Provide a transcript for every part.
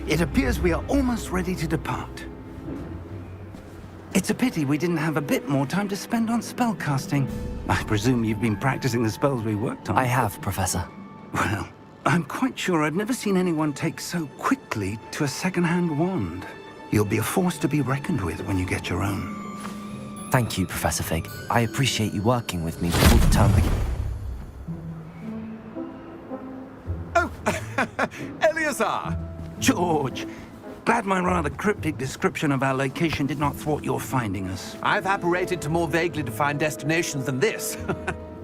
It appears we are almost ready to depart. It's a pity we didn't have a bit more time to spend on spellcasting. I presume you've been practicing the spells we worked on. I have, Professor. Well, I'm quite sure I've never seen anyone take so quickly to a second-hand wand. You'll be a force to be reckoned with when you get your own. Thank you, Professor Fig. I appreciate you working with me before the term begins. Oh, Eleazar! George, glad my rather cryptic description of our location did not thwart your finding us. I've apparated to more vaguely defined destinations than this.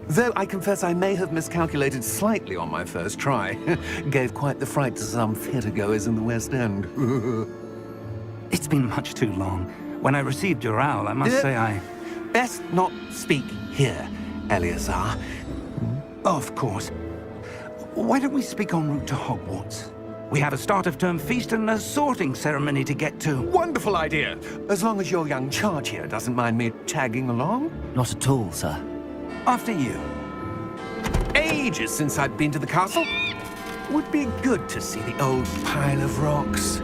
Though I confess I may have miscalculated slightly on my first try. Gave quite the fright to some theatergoers in the West End. It's been much too long. When I received your owl, I must say I... Best not speak here, Eleazar. Of course. Why don't we speak en route to Hogwarts? We have a start-of-term feast and a sorting ceremony to get to. Wonderful idea! As long as your young charge here doesn't mind me tagging along. Not at all, sir. After you. Ages since I'd been to the castle. Would be good to see the old pile of rocks.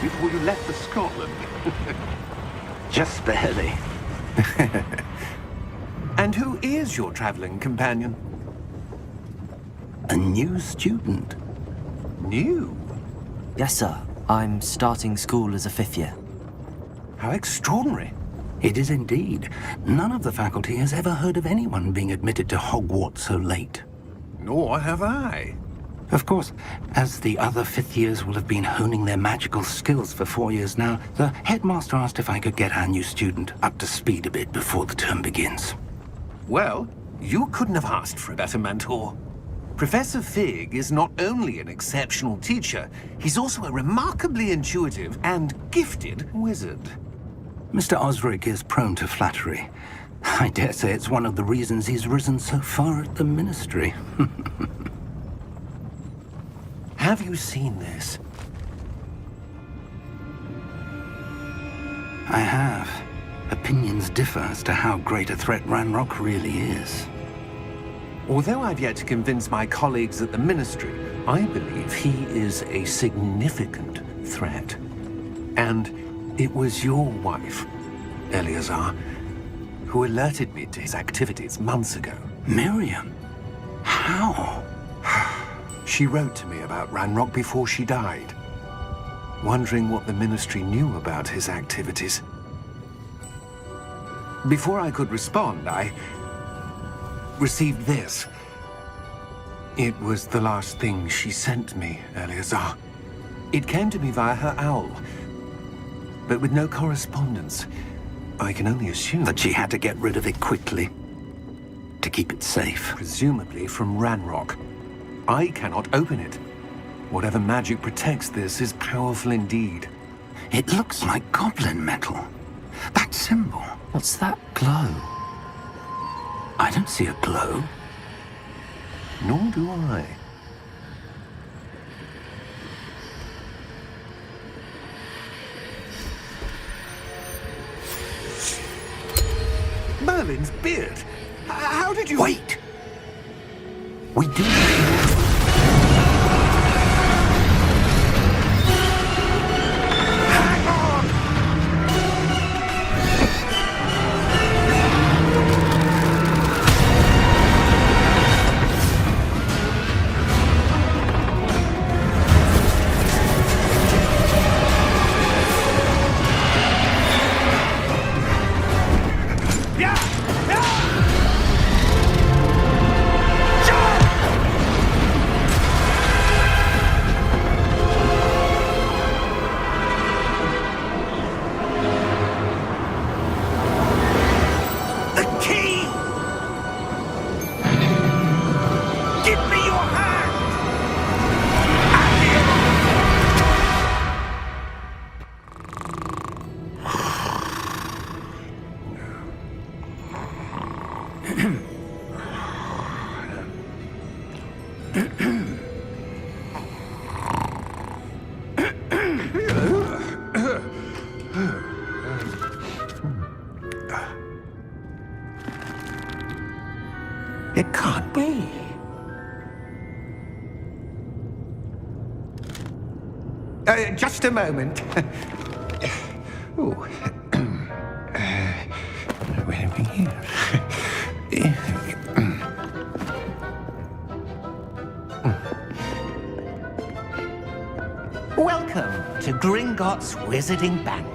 Before you left for Scotland. Just barely. And who is your traveling companion? A new student. New? Yes, sir. I'm starting school as a 5th year. How extraordinary. It is indeed. None of the faculty has ever heard of anyone being admitted to Hogwarts so late. Nor have I. Of course, as the other 5th years will have been honing their magical skills for 4 years now, the headmaster asked if I could get our new student up to speed a bit before the term begins. Well, you couldn't have asked for a better mentor. Professor Fig is not only an exceptional teacher, he's also a remarkably intuitive and gifted wizard. Mr. Osric is prone to flattery. I dare say it's one of the reasons he's risen so far at the Ministry. Have you seen this? I have. Opinions differ as to how great a threat Ranrock really is. Although I've yet to convince my colleagues at the Ministry, I believe he is a significant threat. And it was your wife, Eleazar, who alerted me to his activities months ago. Miriam? How? She wrote to me about Ranrock before she died, wondering what the Ministry knew about his activities. Before I could respond, I received this. It was the last thing she sent me, Eleazar. It came to me via her owl, but with no correspondence. I can only assume That she had to get rid of it quickly, to keep it safe. presumably from Ranrock. I cannot open it. Whatever magic protects this is powerful indeed. It looks like goblin metal. That symbol. What's that glow? I don't see a glow. Nor do I. Merlin's beard. How did you... Wait! We do... Hang on! It can't be. Just a moment. Ooh. Where are we here? Welcome to Gringotts Wizarding Bank.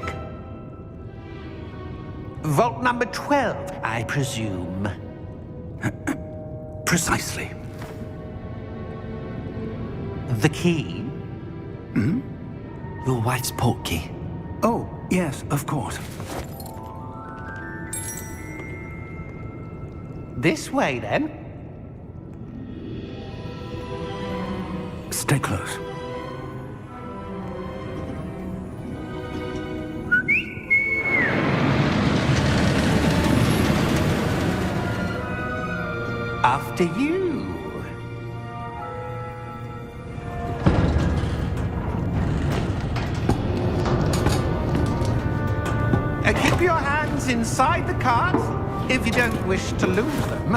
Vault number 12, I presume. Precisely. The key? Your wife's portkey. Oh, yes, of course. This way, then. Stay close. After you. Keep your hands inside the cart if you don't wish to lose them.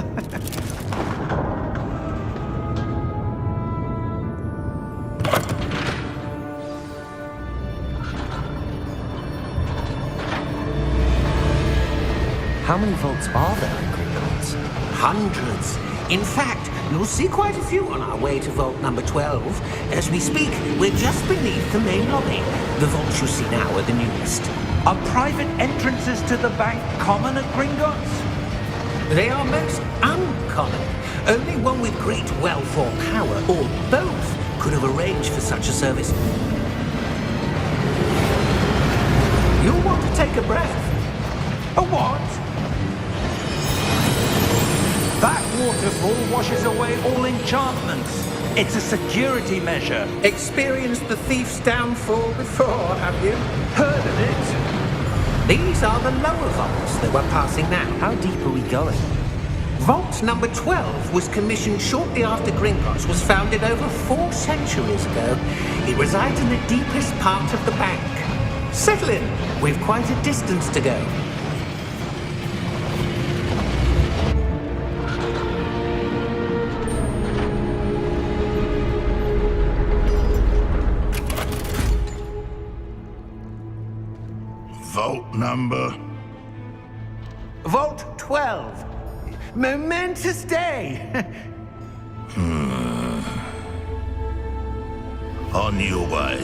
How many vaults are there in Gringotts? Hundreds. In fact, you'll see quite a few on our way to vault number 12. As we speak, we're just beneath the main lobby. The vaults you see now are the newest. Are private entrances to the bank common at Gringotts? They are most uncommon. Only one with great wealth or power, or both, could have arranged for such a service. You'll want to take a breath. A what? That waterfall washes away all enchantments. It's a security measure. Experienced the thief's downfall before, have you? Heard of it? These are the lower vaults that we're passing now. How deep are we going? Vault number 12 was commissioned shortly after Gringotts was founded over 4 centuries ago. It resides in the deepest part of the bank. Settle in. We've quite a distance to go. Vault number? Vault 12. Momentous day. On your way.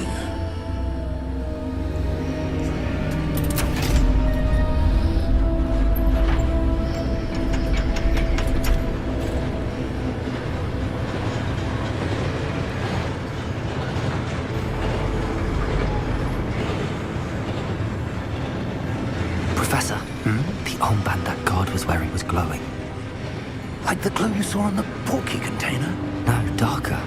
Professor, the armband that guard was wearing was glowing. Like the glow you saw on the Portkey container? No, darker.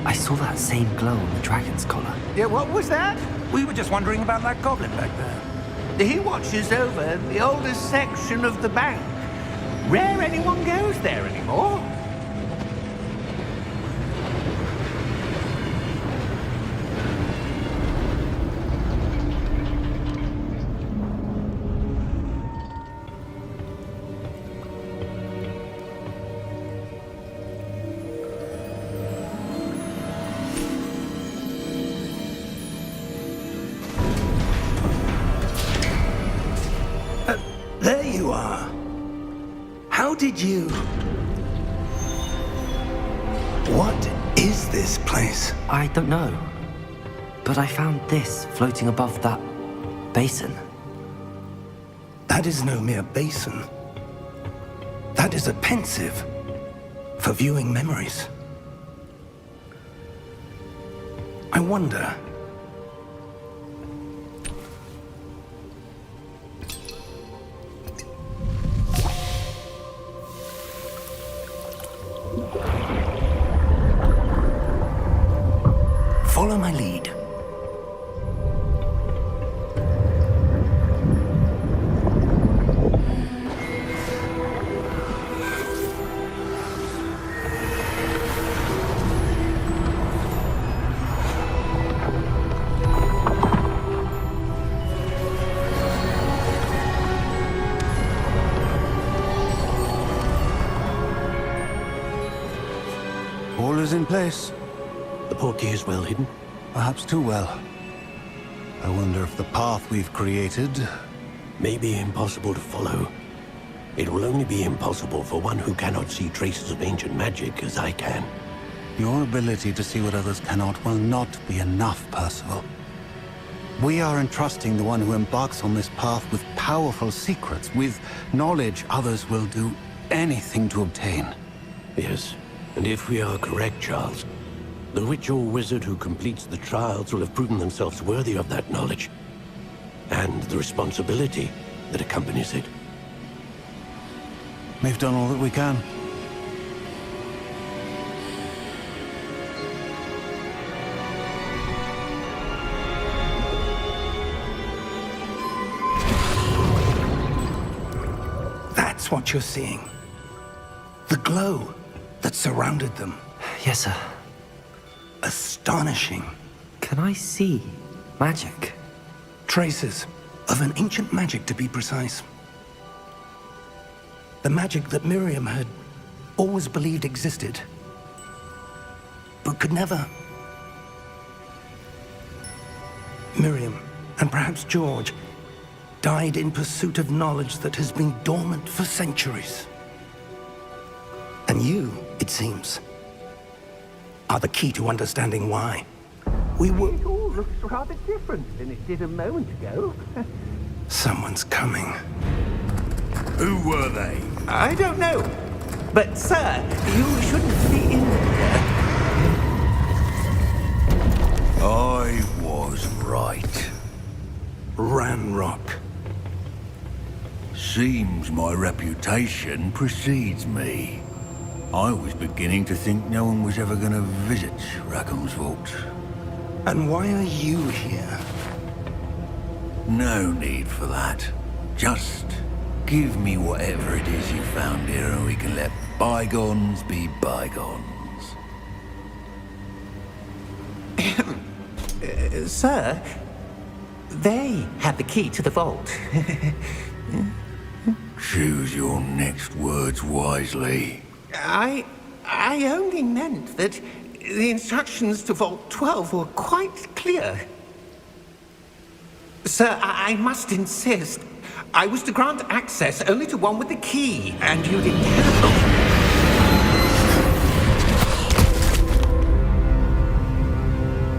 I saw that same glow on the dragon's collar. Yeah, what was that? We were just wondering about that goblin back there. He watches over the oldest section of the bank. Rare anyone goes there anymore. There you are. How did you... What is this place? I don't know. But I found this floating above that basin. That is no mere basin. That is a pensive for viewing memories. I wonder... Follow my lead. is in place. The portkey is well hidden? Perhaps too well. I wonder if the path we've created... may be impossible to follow. It will only be impossible for one who cannot see traces of ancient magic as I can. Your ability to see what others cannot will not be enough, Percival. We are entrusting the one who embarks on this path with powerful secrets, with knowledge others will do anything to obtain. Yes, and if we are correct, Charles, the witch or wizard who completes the trials will have proven themselves worthy of that knowledge, and the responsibility that accompanies it. We've done all that we can. That's what you're seeing. The glow that surrounded them. Yes, sir. Astonishing. Can I see magic? Traces of an ancient magic, to be precise. The magic that Miriam had always believed existed, but could never. Miriam, and perhaps George, died in pursuit of knowledge that has been dormant for centuries. And you, it seems, are the key to understanding why. We were... It all looks rather different than it did a moment ago. Someone's coming. Who were they? I don't know. But, sir, you shouldn't be in here. I was right. Ranrock. Seems my reputation precedes me. I was beginning to think no one was ever going to visit Rackham's vault. And why are you here? No need for that. Just give me whatever it is you found here and we can let bygones be bygones. Sir, they had the key to the vault. Choose your next words wisely. I only meant that the instructions to Vault 12 were quite clear. Sir, I must insist. I was to grant access only to one with the key, and you didn't have...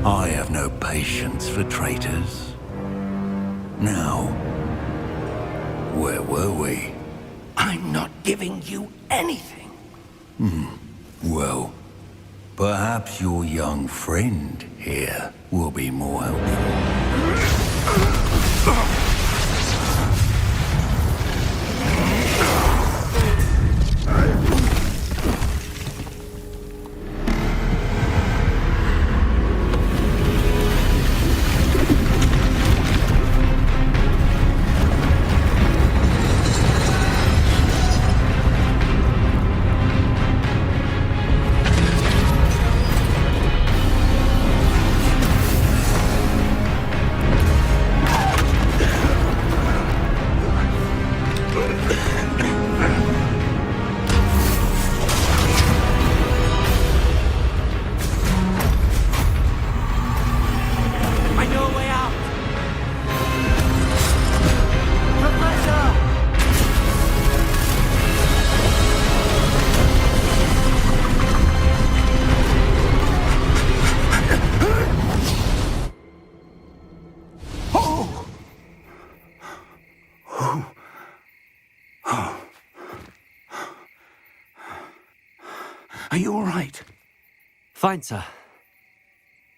I have no patience for traitors. Now, where were we? I'm not giving you anything. Well, perhaps your young friend here will be more helpful. Are you all right? Fine, sir.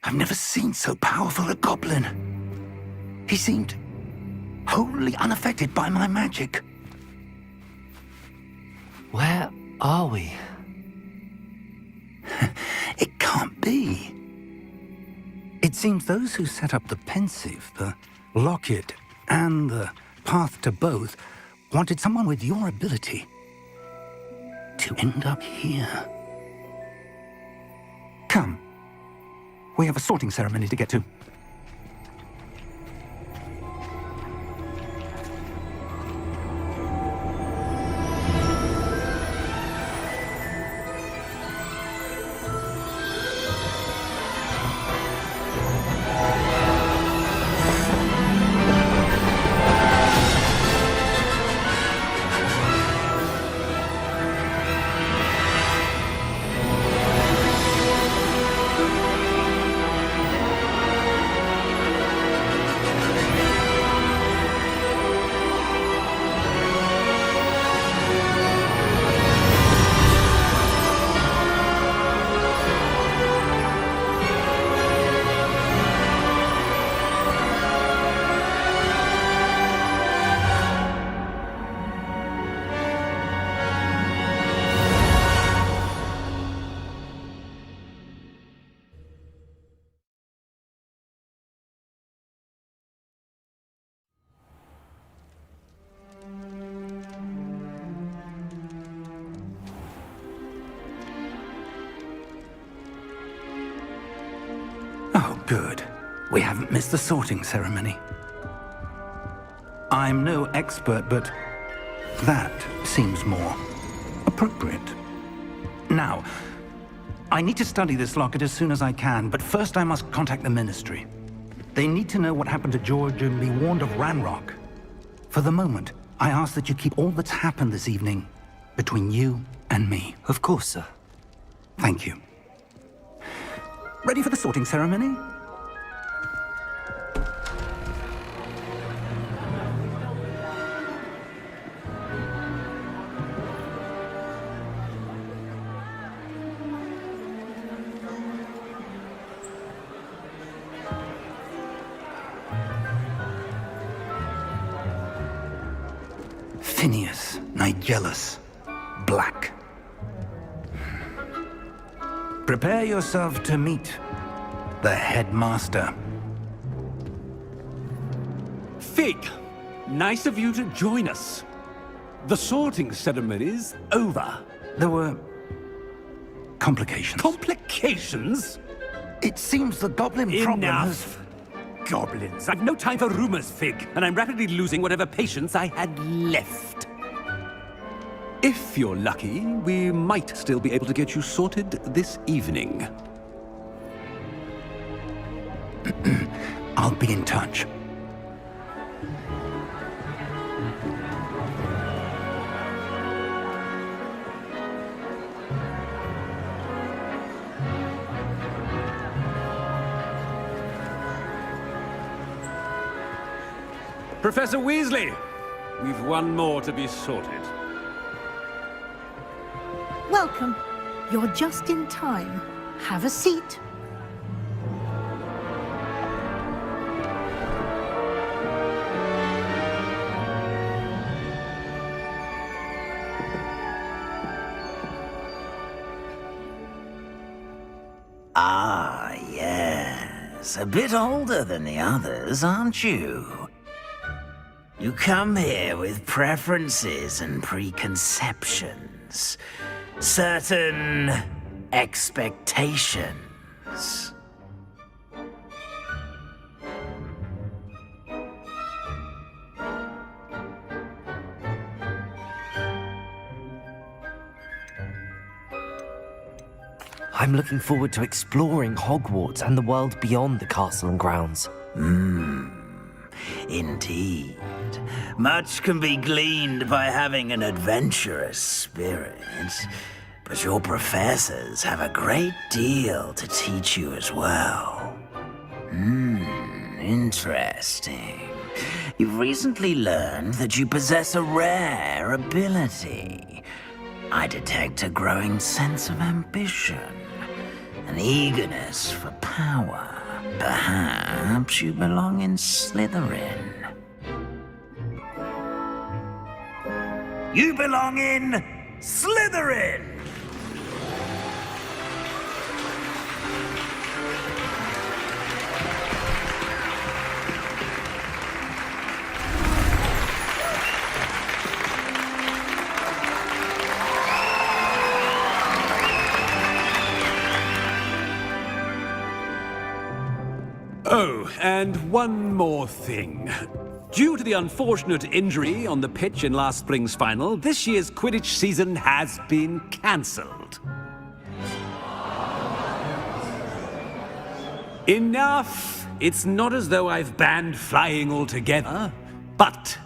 I've never seen so powerful a goblin. He seemed wholly unaffected by my magic. Where are we? It can't be. It seems those who set up the pensive, the locket, and the path to both wanted someone with your ability to end up here. Come. We have a sorting ceremony to get to. Good. We haven't missed the sorting ceremony. I'm no expert, but that seems more appropriate. Now, I need to study this locket as soon as I can, but first I must contact the Ministry. They need to know what happened to George and be warned of Ranrock. For the moment, I ask that you keep all that's happened this evening between you and me. Of course, sir. Thank you. Ready for the sorting ceremony? Phineas, Nigellus, Black. Prepare yourself to meet the headmaster. Fig, nice of you to join us. The sorting ceremony's over. There were complications. Complications? It seems the goblin problem has... Enough! Goblins. I've no time for rumors, Fig, and I'm rapidly losing whatever patience I had left. If you're lucky, we might still be able to get you sorted this evening. I'll be in touch. Professor Weasley, we've one more to be sorted. Welcome. You're just in time. Have a seat. Ah, yes. A bit older than the others, aren't you? You come here with preferences and preconceptions. Certain expectations. I'm looking forward to exploring Hogwarts and the world beyond the castle and grounds. Indeed. Much can be gleaned by having an adventurous spirit, but your professors have a great deal to teach you as well. Interesting. You've recently learned that you possess a rare ability. I detect a growing sense of ambition, an eagerness for power. Perhaps you belong in Slytherin. You belong in Slytherin! Oh, and one more thing. Due to the unfortunate injury on the pitch in last spring's final, this year's Quidditch season has been cancelled. Enough! It's not as though I've banned flying altogether, but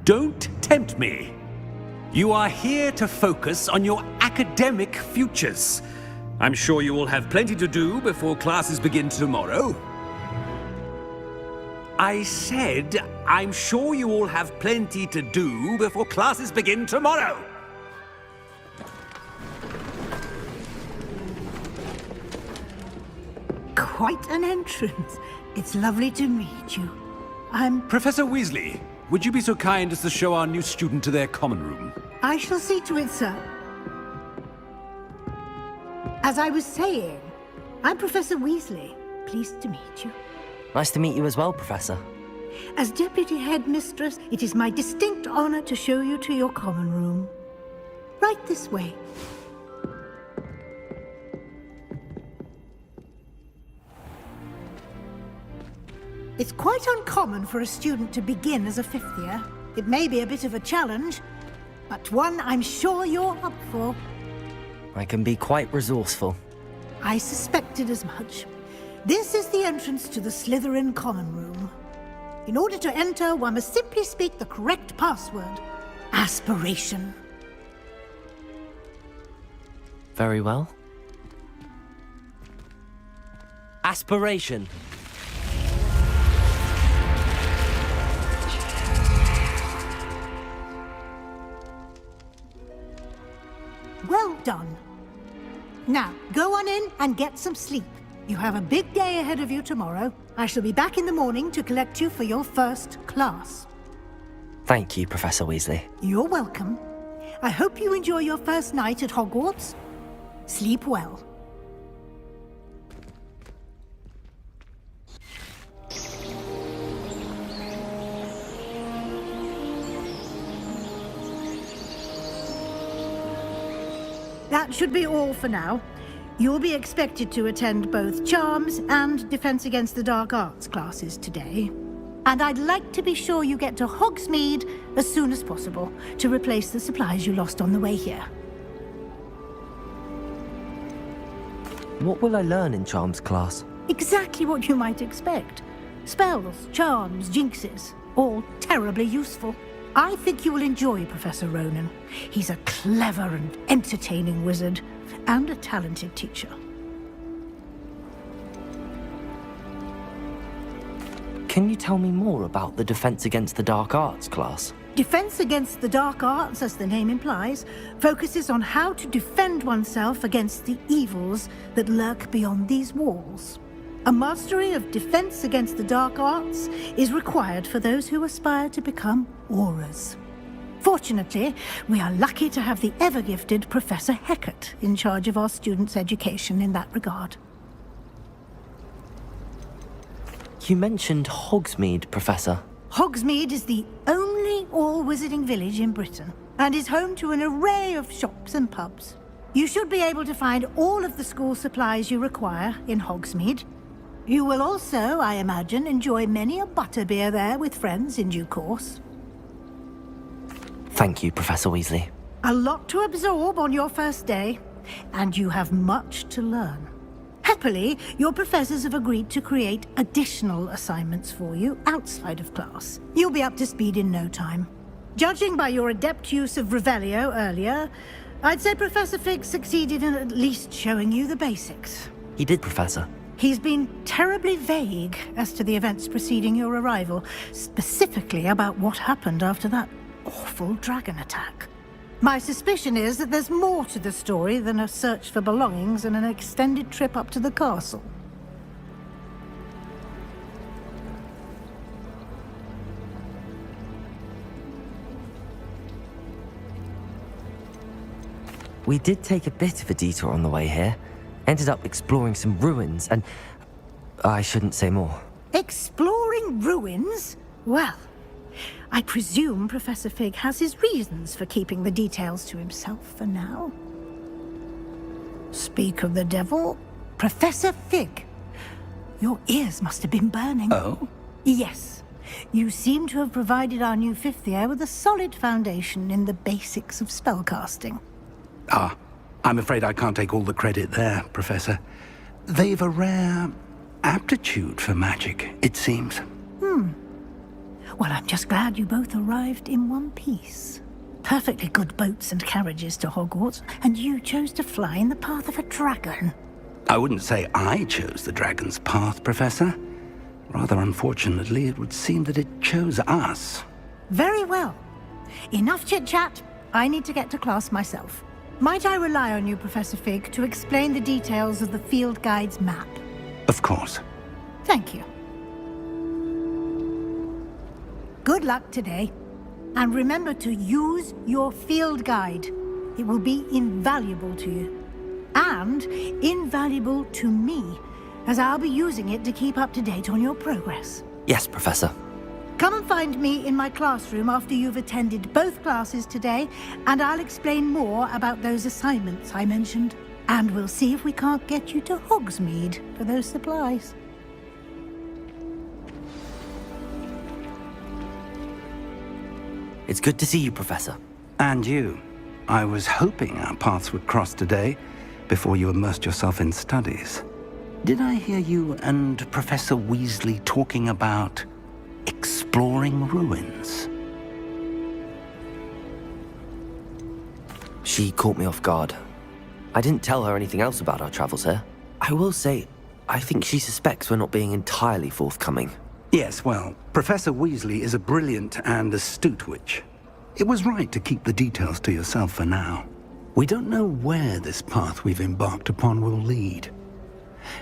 don't tempt me. You are here to focus on your academic futures. I'm sure you will have plenty to do before classes begin tomorrow. I said, I'm sure you all have plenty to do before classes begin tomorrow. Quite an entrance. It's lovely to meet you. Professor Weasley, would you be so kind as to show our new student to their common room? I shall see to it, sir. As I was saying, I'm Professor Weasley. Pleased to meet you. Nice to meet you as well, Professor. As Deputy Headmistress, it is my distinct honor to show you to your common room. Right this way. It's quite uncommon for a student to begin as a fifth year. It may be a bit of a challenge, but one I'm sure you're up for. I can be quite resourceful. I suspected as much. This is the entrance to the Slytherin Common Room. In order to enter, one must simply speak the correct password. Aspiration. Very well. Aspiration. Well done. Now, go on in and get some sleep. You have a big day ahead of you tomorrow. I shall be back in the morning to collect you for your first class. Thank you, Professor Weasley. You're welcome. I hope you enjoy your first night at Hogwarts. Sleep well. That should be all for now. You'll be expected to attend both Charms and Defense Against the Dark Arts classes today. And I'd like to be sure you get to Hogsmeade as soon as possible to replace the supplies you lost on the way here. What will I learn in Charms class? Exactly what you might expect. Spells, charms, jinxes, all terribly useful. I think you will enjoy Professor Ronan. He's a clever and entertaining wizard, and a talented teacher. Can you tell me more about the Defense Against the Dark Arts class? Defense Against the Dark Arts, as the name implies, focuses on how to defend oneself against the evils that lurk beyond these walls. A mastery of Defense Against the Dark Arts is required for those who aspire to become Aurors. Fortunately, we are lucky to have the ever-gifted Professor Hecat in charge of our students' education in that regard. You mentioned Hogsmeade, Professor. Hogsmeade is the only all-wizarding village in Britain, and is home to an array of shops and pubs. You should be able to find all of the school supplies you require in Hogsmeade. You will also, I imagine, enjoy many a butterbeer there with friends in due course. Thank you, Professor Weasley. A lot to absorb on your first day, and you have much to learn. Happily, your professors have agreed to create additional assignments for you outside of class. You'll be up to speed in no time. Judging by your adept use of Revelio earlier, I'd say Professor Fig succeeded in at least showing you the basics. He did, Professor. He's been terribly vague as to the events preceding your arrival, specifically about what happened after that awful dragon attack. My suspicion is that there's more to the story than a search for belongings and an extended trip up to the castle. We did take a bit of a detour on the way here. Ended up exploring some ruins, and I shouldn't say more. Exploring ruins? Well, I presume Professor Fig has his reasons for keeping the details to himself for now. Speak of the devil, Professor Fig. Your ears must have been burning. Oh? Yes. You seem to have provided our new fifth year with a solid foundation in the basics of spellcasting. Ah, I'm afraid I can't take all the credit there, Professor. They've a rare aptitude for magic, it seems. Well, I'm just glad you both arrived in one piece. Perfectly good boats and carriages to Hogwarts, and you chose to fly in the path of a dragon. I wouldn't say I chose the dragon's path, Professor. Rather unfortunately, it would seem that it chose us. Very well. Enough chit-chat. I need to get to class myself. Might I rely on you, Professor Fig, to explain the details of the field guide's map? Of course. Thank you. Good luck today. And remember to use your field guide. It will be invaluable to you. And invaluable to me, as I'll be using it to keep up to date on your progress. Yes, Professor. Come and find me in my classroom after you've attended both classes today, and I'll explain more about those assignments I mentioned. And we'll see if we can't get you to Hogsmeade for those supplies. It's good to see you, Professor. And you. I was hoping our paths would cross today, before you immersed yourself in studies. Did I hear you and Professor Weasley talking about exploring ruins? She caught me off guard. I didn't tell her anything else about our travels here. I will say, I think she suspects we're not being entirely forthcoming. Yes, well, Professor Weasley is a brilliant and astute witch. It was right to keep the details to yourself for now. We don't know where this path we've embarked upon will lead.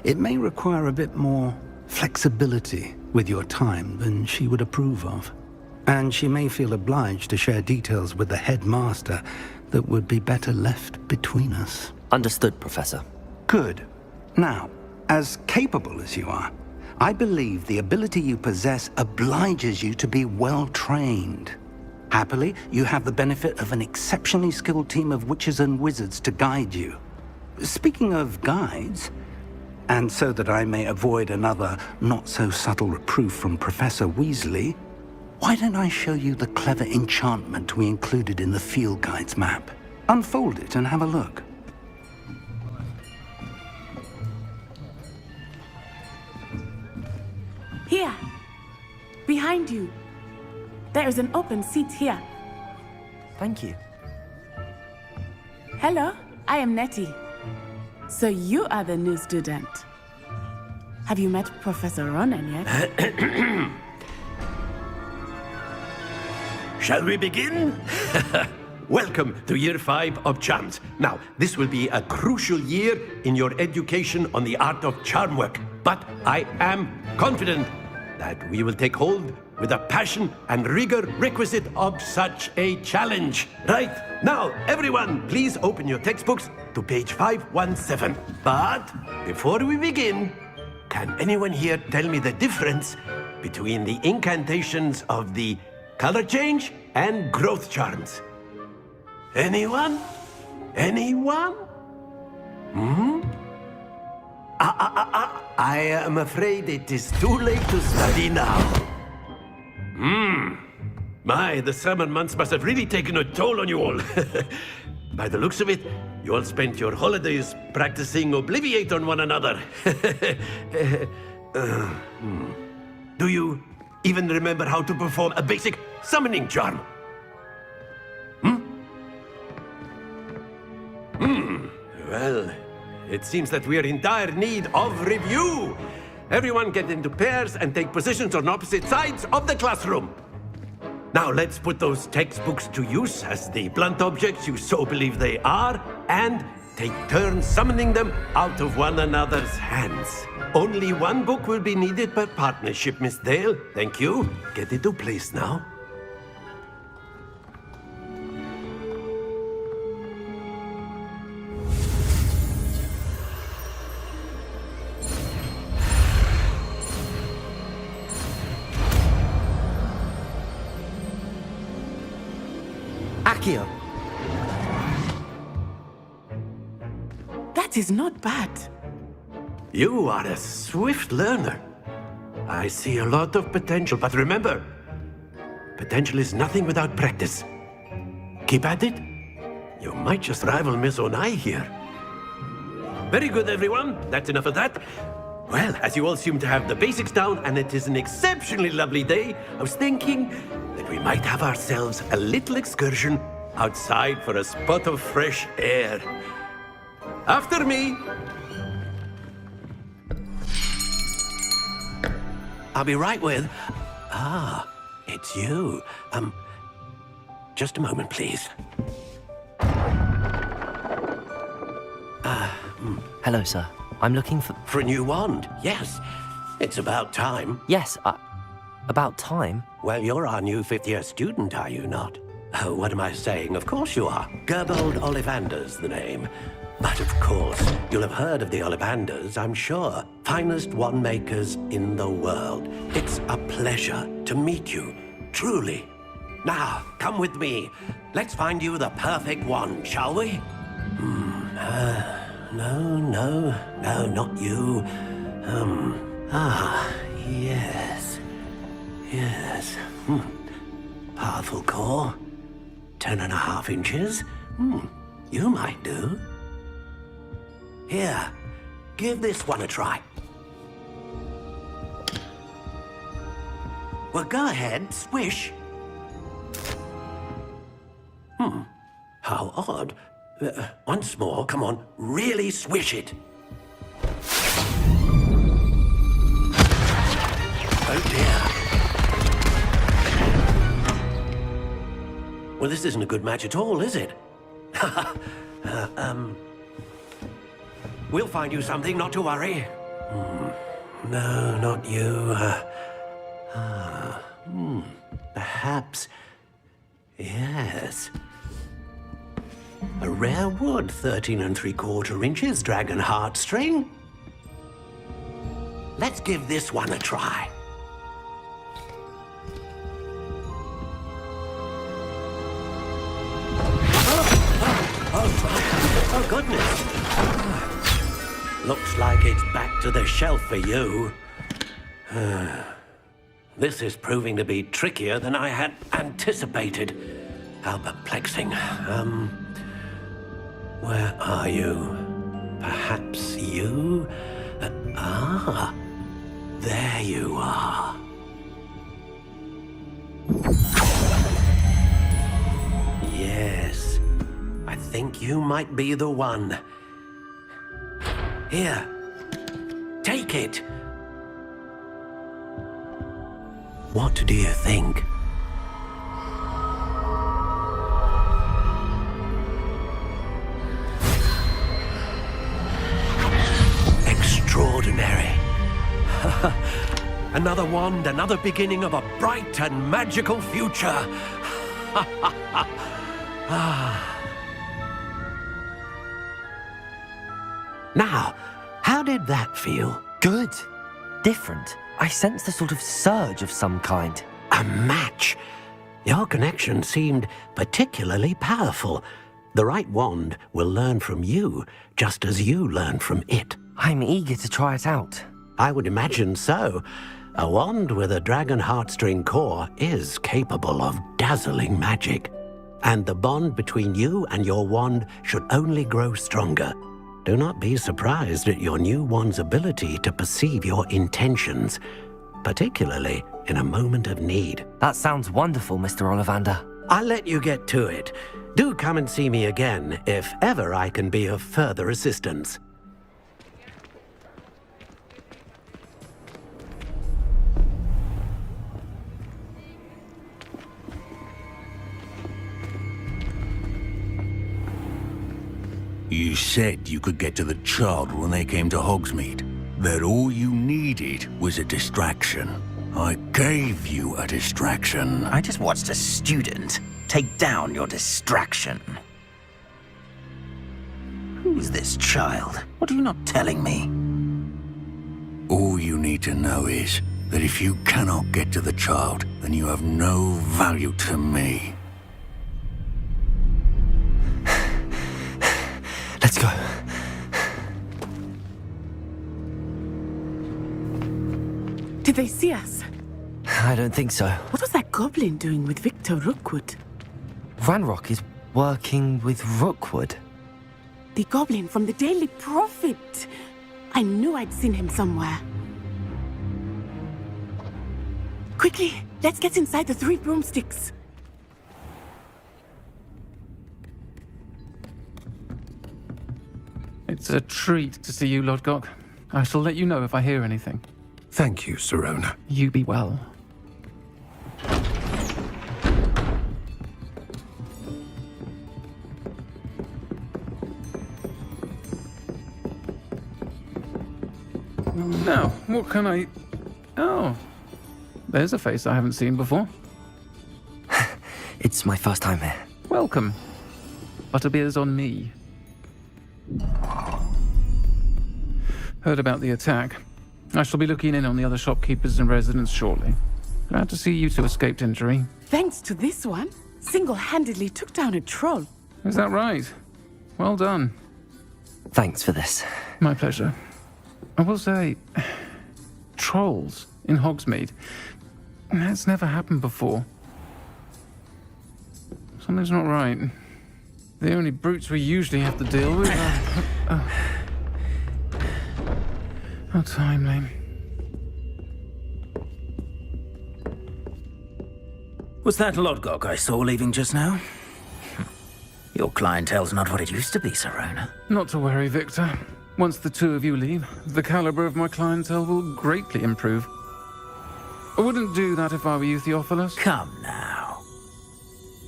It may require a bit more flexibility with your time than she would approve of. And she may feel obliged to share details with the headmaster that would be better left between us. Understood, Professor. Good. Now, as capable as you are, I believe the ability you possess obliges you to be well-trained. Happily, you have the benefit of an exceptionally skilled team of witches and wizards to guide you. Speaking of guides, and so that I may avoid another not-so-subtle reproof from Professor Weasley, why don't I show you the clever enchantment we included in the field guide's map? Unfold it and have a look. Here, behind you. There is an open seat here. Thank you. Hello, I am Nettie. So you are the new student. Have you met Professor Ronan yet? Shall we begin? Welcome to Year 5 of Charms. Now, this will be a crucial year in your education on the art of charm work. But I am confident that we will take hold with the passion and rigor requisite of such a challenge. Right, now, everyone, please open your textbooks to page 517. But before we begin, can anyone here tell me the difference between the incantations of the color change and growth charms? Anyone? Anyone? I am afraid it is too late to study now. My, the summer months must have really taken a toll on you all. By the looks of it, you all spent your holidays practicing Obliviate on one another. Do you even remember how to perform a basic summoning charm? Well, it seems that we are in dire need of review. Everyone get into pairs and take positions on opposite sides of the classroom. Now let's put those textbooks to use as the blunt objects you so believe they are, and take turns summoning them out of one another's hands. Only one book will be needed per partnership, Miss Dale. Thank you. Get into place now. Accio! That is not bad. You are a swift learner. I see a lot of potential, but remember, potential is nothing without practice. Keep at it. You might just rival Miss Onai here. Very good, everyone. That's enough of that. Well, as you all seem to have the basics down, and it is an exceptionally lovely day, I was thinking that we might have ourselves a little excursion outside for a spot of fresh air. After me. I'll be right with... Ah, it's you. Just a moment, please. Hello, sir. I'm looking for... For a new wand, yes. It's about time. Yes, about time? Well, you're our new fifth-year student, are you not? Oh, what am I saying? Of course you are. Gerbold Ollivander's the name. But of course, you'll have heard of the Ollivanders, I'm sure. Finest wand makers in the world. It's a pleasure to meet you, truly. Now, come with me. Let's find you the perfect wand, shall we? No, not you. Yes. Powerful core. 10.5 inches. You might do. Here, give this one a try. Well, go ahead, swish. How odd. Once more, come on, really swish it. Oh dear. Well, this isn't a good match at all, is it? We'll find you something, not to worry. No, not you. Perhaps. Yes. A rare wood, 13 3/4 inches, dragon heartstring. Let's give this one a try. Oh, goodness. Looks like it's back to the shelf for you. This is proving to be trickier than I had anticipated. How perplexing. Where are you? Perhaps you? There you are. Yes, I think you might be the one. Here, take it. What do you think? Extraordinary. Another wand, another beginning of a bright and magical future. Now, how did that feel? Good. Different. I sensed a sort of surge of some kind. A match. Your connection seemed particularly powerful. The right wand will learn from you, just as you learn from it. I'm eager to try it out. I would imagine so. A wand with a dragon heartstring core is capable of dazzling magic. And the bond between you and your wand should only grow stronger. Do not be surprised at your new wand's ability to perceive your intentions, particularly in a moment of need. That sounds wonderful, Mr. Ollivander. I'll let you get to it. Do come and see me again if ever I can be of further assistance. You said you could get to the child when they came to Hogsmeade. That all you needed was a distraction. I gave you a distraction. I just watched a student take down your distraction. Who's this child? What are you not telling me? All you need to know is that if you cannot get to the child, then you have no value to me. Let's go. Did they see us? I don't think so. What was that goblin doing with Victor Rookwood? Ranrock is working with Rookwood. The goblin from the Daily Prophet. I knew I'd seen him somewhere. Quickly, let's get inside the 3 broomsticks. It's a treat to see you, Lodgok. I shall let you know if I hear anything. Thank you, Sirona. You be well. Now, what can I... Oh, there's a face I haven't seen before. It's my first time here. Welcome. Butterbeer's on me. Heard about the attack. I shall be looking in on the other shopkeepers and residents shortly. Glad to see you two escaped injury. Thanks to this one, single-handedly took down a troll. Is that right? Well done. Thanks for this. My pleasure. I will say, trolls in Hogsmeade. That's never happened before. Something's not right. The only brutes we usually have to deal with are... How timely. Was that Lodgok I saw leaving just now? Your clientele's not what it used to be, Sirona. Not to worry, Victor. Once the two of you leave, the caliber of my clientele will greatly improve. I wouldn't do that if I were you, Theophilus. Come now.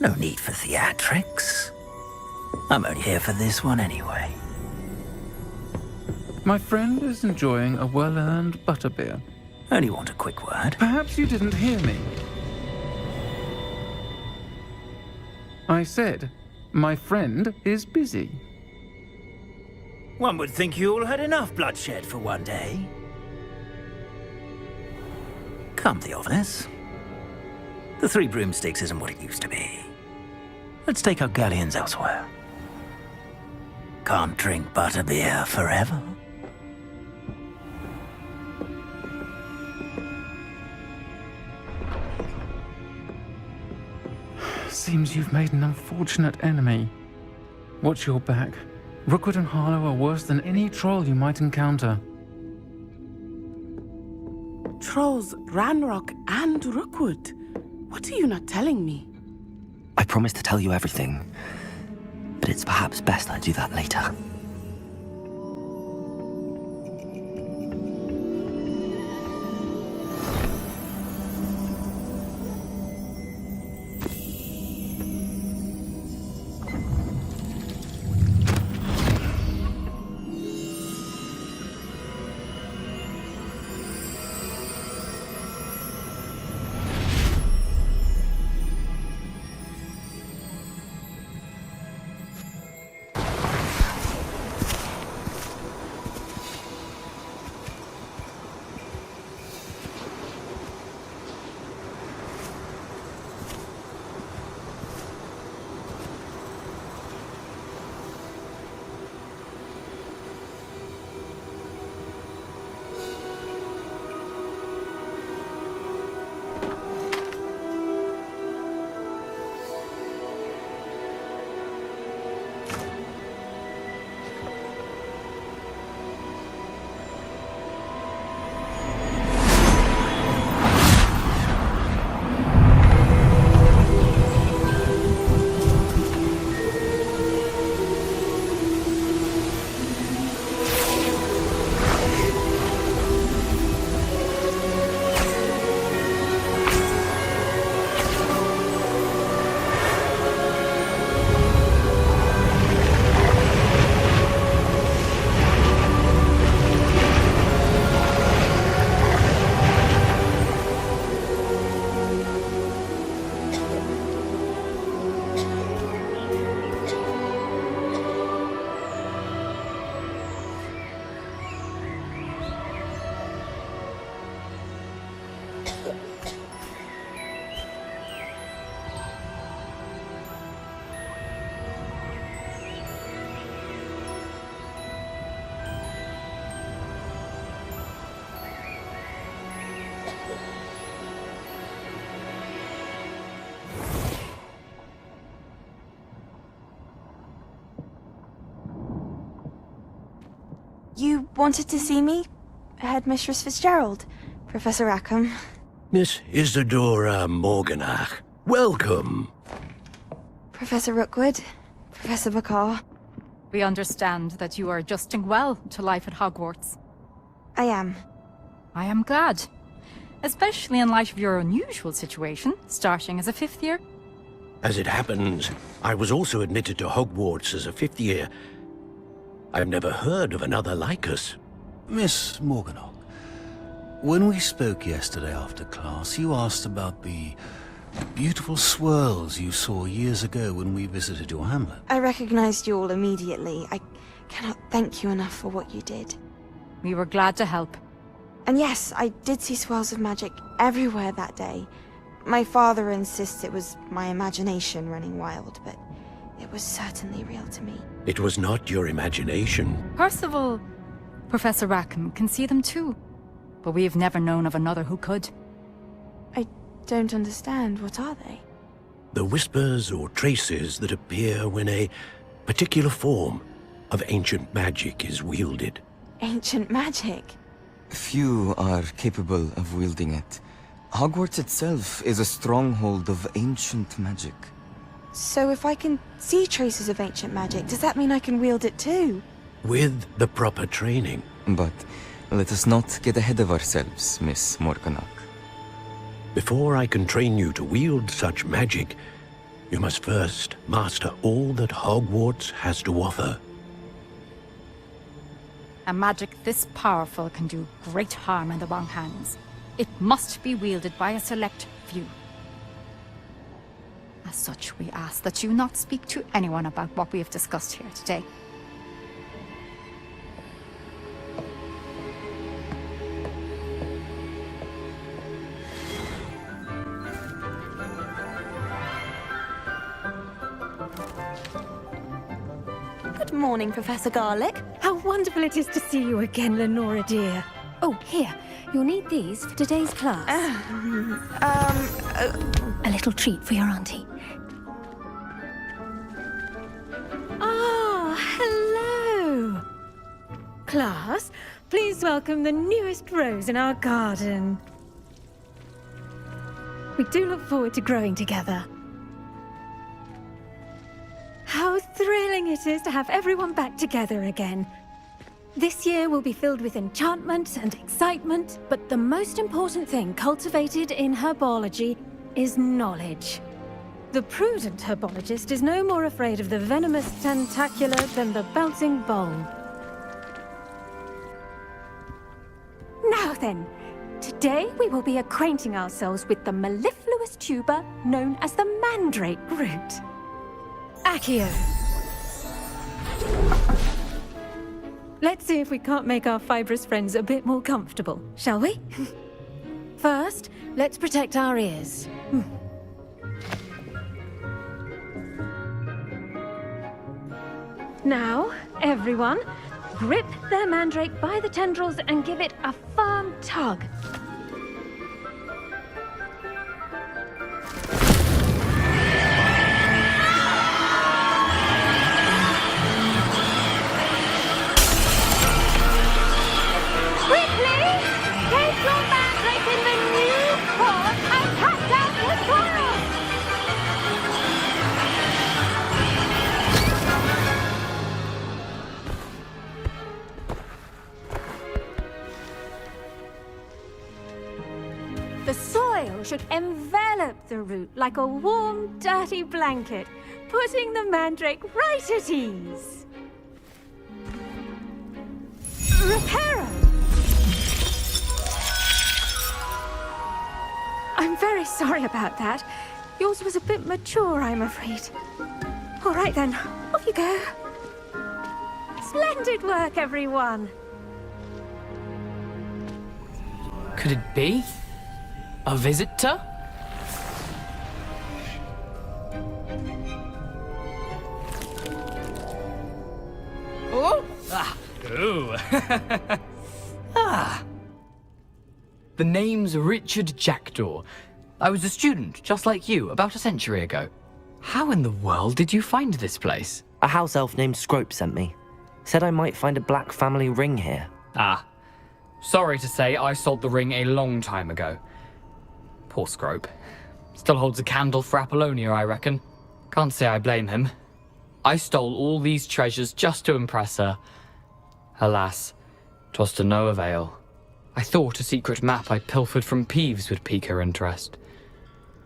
No need for theatrics. I'm only here for this one anyway. My friend is enjoying a well-earned butterbeer. Only want a quick word. Perhaps you didn't hear me. I said, my friend is busy. One would think you all had enough bloodshed for one day. Come, Theophilus. The Three Broomsticks isn't what it used to be. Let's take our galleons elsewhere. Can't drink butterbeer forever. Seems you've made an unfortunate enemy. Watch your back. Rookwood and Harlow are worse than any troll you might encounter. Trolls, Ranrock, and Rookwood. What are you not telling me? I promised to tell you everything, but it's perhaps best I do that later. You wanted to see me? Headmistress Fitzgerald, Professor Rackham. Miss Isadora Morganach, welcome. Professor Rookwood, Professor Bakar. We understand that you are adjusting well to life at Hogwarts. I am. I am glad. Especially in light of your unusual situation, starting as a 5th year. As it happens, I was also admitted to Hogwarts as a 5th year. I've never heard of another like us. Miss Morganach, when we spoke yesterday after class, you asked about the beautiful swirls you saw years ago when we visited your hamlet. I recognized you all immediately. I cannot thank you enough for what you did. We were glad to help. And yes, I did see swirls of magic everywhere that day. My father insists it was my imagination running wild, but it was certainly real to me. It was not your imagination. Percival, Professor Rackham can see them too. But we have never known of another who could. I don't understand. What are they? The whispers or traces that appear when a particular form of ancient magic is wielded. Ancient magic? Few are capable of wielding it. Hogwarts itself is a stronghold of ancient magic. So if I can see traces of ancient magic, does that mean I can wield it too? With the proper training. But let us not get ahead of ourselves, Miss Morganach. Before I can train you to wield such magic, you must first master all that Hogwarts has to offer. A magic this powerful can do great harm in the wrong hands. It must be wielded by a select few. As such, we ask that you not speak to anyone about what we have discussed here today. Good morning, Professor Garlick. How wonderful it is to see you again, Lenora dear. Oh, here. You'll need these for today's class. A little treat for your auntie. Ah, hello. Class, please welcome the newest rose in our garden. We do look forward to growing together. How thrilling it is to have everyone back together again. This year will be filled with enchantment and excitement, but the most important thing cultivated in herbology is knowledge. The prudent herbologist is no more afraid of the venomous tentacula than the bouncing bulb. Now then, today we will be acquainting ourselves with the mellifluous tuber known as the mandrake root. Accio. Let's see if we can't make our fibrous friends a bit more comfortable, shall we? First, let's protect our ears. Now, everyone, grip their mandrake by the tendrils and give it a firm tug. The soil should envelop the root like a warm, dirty blanket, putting the mandrake right at ease. Reparo! I'm very sorry about that. Yours was a bit mature, I'm afraid. All right then, off you go. Splendid work, everyone. Could it be? A visitor? Oh! Ah! Ooh! Ah! The name's Richard Jackdaw. I was a student, just like you, about a century ago. How in the world did you find this place? A house elf named Scrope sent me. Said I might find a black family ring here. Ah. Sorry to say, I sold the ring a long time ago. Poor Scrope. Still holds a candle for Apollonia, I reckon. Can't say I blame him. I stole all these treasures just to impress her. Alas, 'twas to no avail. I thought a secret map I pilfered from Peeves would pique her interest.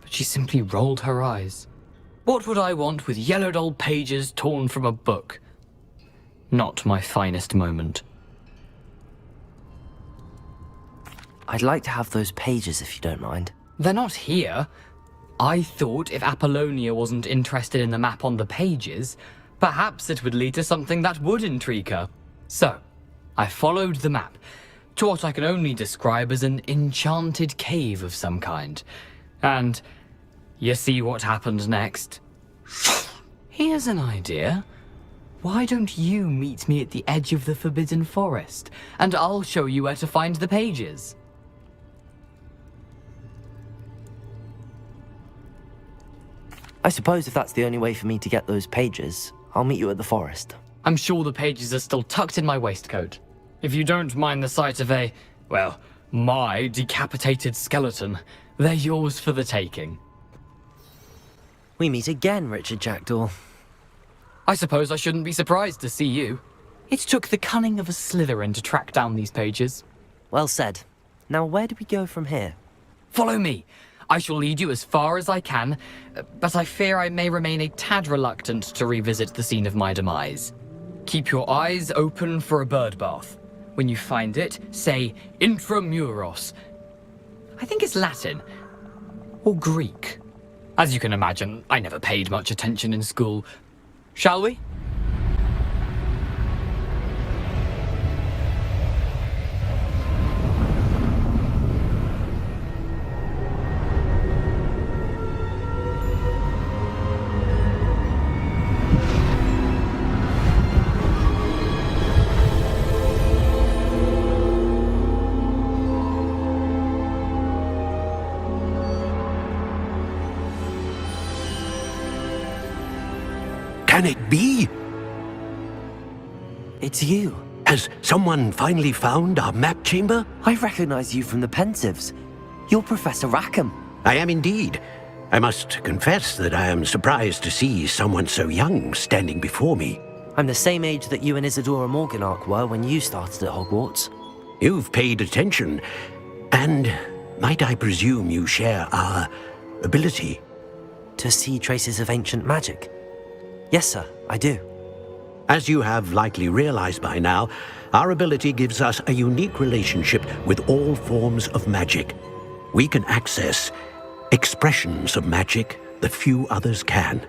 But she simply rolled her eyes. What would I want with yellowed old pages torn from a book? Not my finest moment. I'd like to have those pages if you don't mind. They're not here. I thought if Apollonia wasn't interested in the map on the pages, perhaps it would lead to something that would intrigue her. So, I followed the map to what I can only describe as an enchanted cave of some kind. And you see what happened next? Here's an idea. Why don't you meet me at the edge of the Forbidden Forest, and I'll show you where to find the pages. I suppose if that's the only way for me to get those pages, I'll meet you at the forest. I'm sure the pages are still tucked in my waistcoat. If you don't mind the sight of my decapitated skeleton, they're yours for the taking. We meet again, Richard Jackdaw. I suppose I shouldn't be surprised to see you. It took the cunning of a Slytherin to track down these pages. Well said. Now where do we go from here? Follow me. I shall lead you as far as I can, but I fear I may remain a tad reluctant to revisit the scene of my demise. Keep your eyes open for a bird bath. When you find it, say intramuros. I think it's Latin. Or Greek. As you can imagine, I never paid much attention in school. Shall we? Can it be? It's you. Has someone finally found our map chamber? I recognize you from the Pensives. You're Professor Rackham. I am indeed. I must confess that I am surprised to see someone so young standing before me. I'm the same age that you and Isadora Morganach were when you started at Hogwarts. You've paid attention, and might I presume you share our ability? To see traces of ancient magic? Yes, sir, I do. As you have likely realized by now, our ability gives us a unique relationship with all forms of magic. We can access expressions of magic that few others can.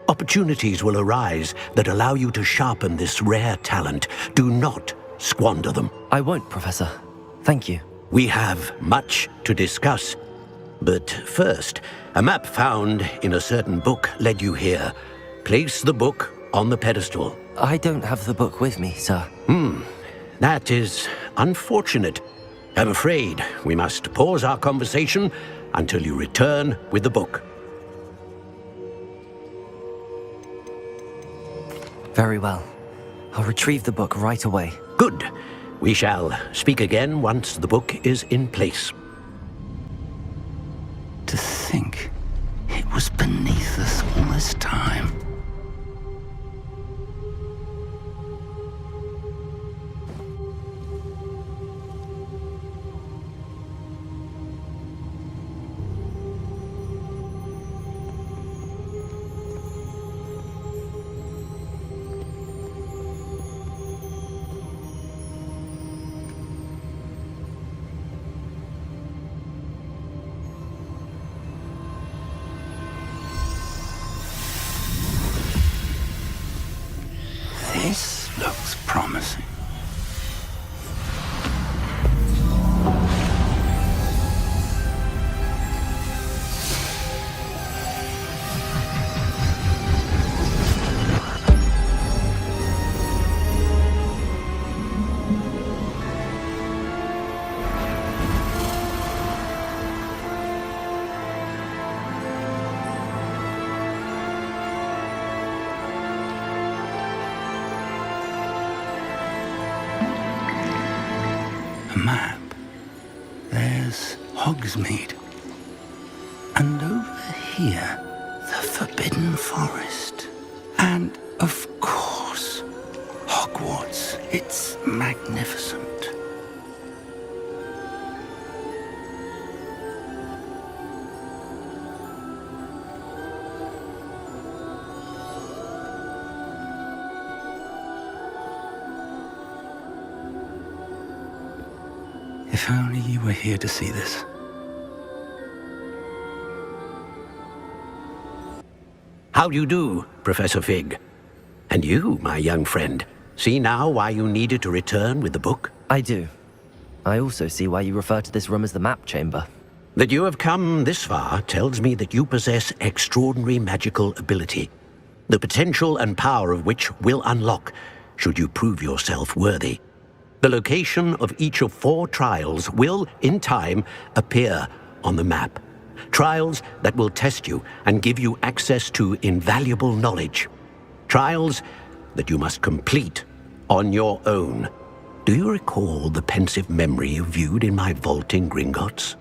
Opportunities will arise that allow you to sharpen this rare talent. Do not squander them. I won't, Professor. Thank you. We have much to discuss. But first, a map found in a certain book led you here. Place the book on the pedestal. I don't have the book with me, sir. That is unfortunate. I'm afraid we must pause our conversation until you return with the book. Very well. I'll retrieve the book right away. Good. We shall speak again once the book is in place. To think it was beneath us all this time. This looks promising. A map. There's Hogsmeade. And over here, the Forbidden Forest. And, of course, Hogwarts. It's magnificent. If only you were here to see this. How do you do, Professor Fig? And you, my young friend, see now why you needed to return with the book? I do. I also see why you refer to this room as the map chamber. That you have come this far tells me that you possess extraordinary magical ability, the potential and power of which will unlock should you prove yourself worthy. The location of each of 4 trials will, in time, appear on the map. Trials that will test you and give you access to invaluable knowledge. Trials that you must complete on your own. Do you recall the pensive memory you viewed in my vault in Gringotts?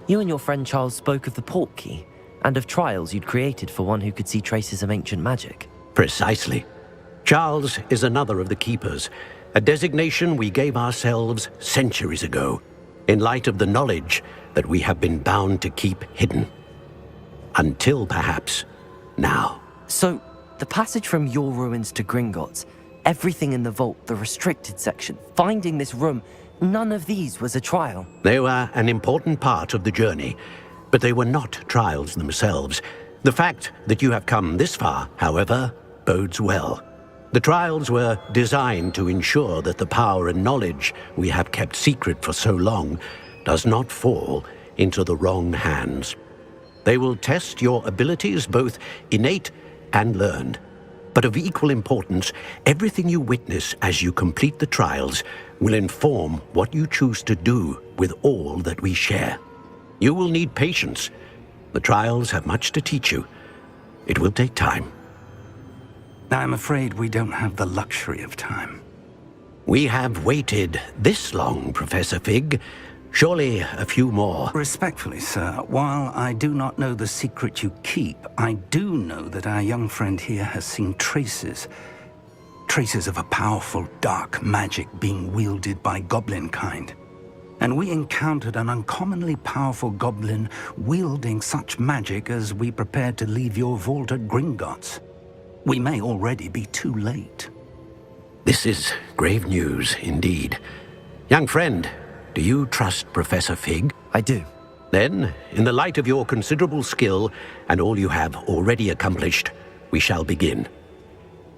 You and your friend Charles spoke of the Portkey, and of trials you'd created for one who could see traces of ancient magic. Precisely. Charles is another of the Keepers, a designation we gave ourselves centuries ago, in light of the knowledge that we have been bound to keep hidden. Until, perhaps, now. So, the passage from your ruins to Gringotts, everything in the vault, the restricted section, finding this room, none of these was a trial. They were an important part of the journey, but they were not trials themselves. The fact that you have come this far, however, bodes well. The trials were designed to ensure that the power and knowledge we have kept secret for so long does not fall into the wrong hands. They will test your abilities, both innate and learned. But of equal importance, everything you witness as you complete the trials will inform what you choose to do with all that we share. You will need patience. The trials have much to teach you. It will take time. I'm afraid we don't have the luxury of time. We have waited this long, Professor Fig. Surely a few more. Respectfully, sir, while I do not know the secret you keep, I do know that our young friend here has seen traces of a powerful dark magic being wielded by goblin kind. And we encountered an uncommonly powerful goblin wielding such magic as we prepared to leave your vault at Gringotts. We may already be too late. This is grave news indeed. Young friend, do you trust Professor Fig? I do. Then, in the light of your considerable skill and all you have already accomplished, we shall begin.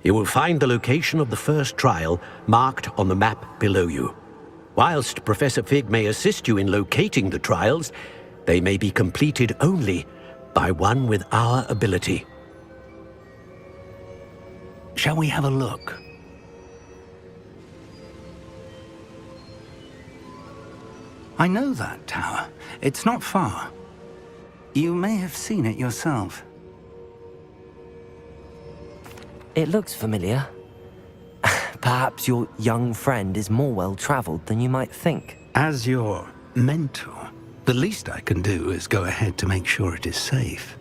You will find the location of the first trial marked on the map below you. Whilst Professor Fig may assist you in locating the trials, they may be completed only by one with our ability. Shall we have a look? I know that tower. It's not far. You may have seen it yourself. It looks familiar. Perhaps your young friend is more well-traveled than you might think. As your mentor, the least I can do is go ahead to make sure it is safe.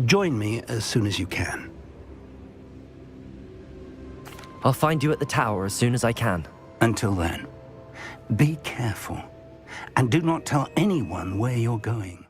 Join me as soon as you can. I'll find you at the tower as soon as I can. Until then, be careful. And do not tell anyone where you're going.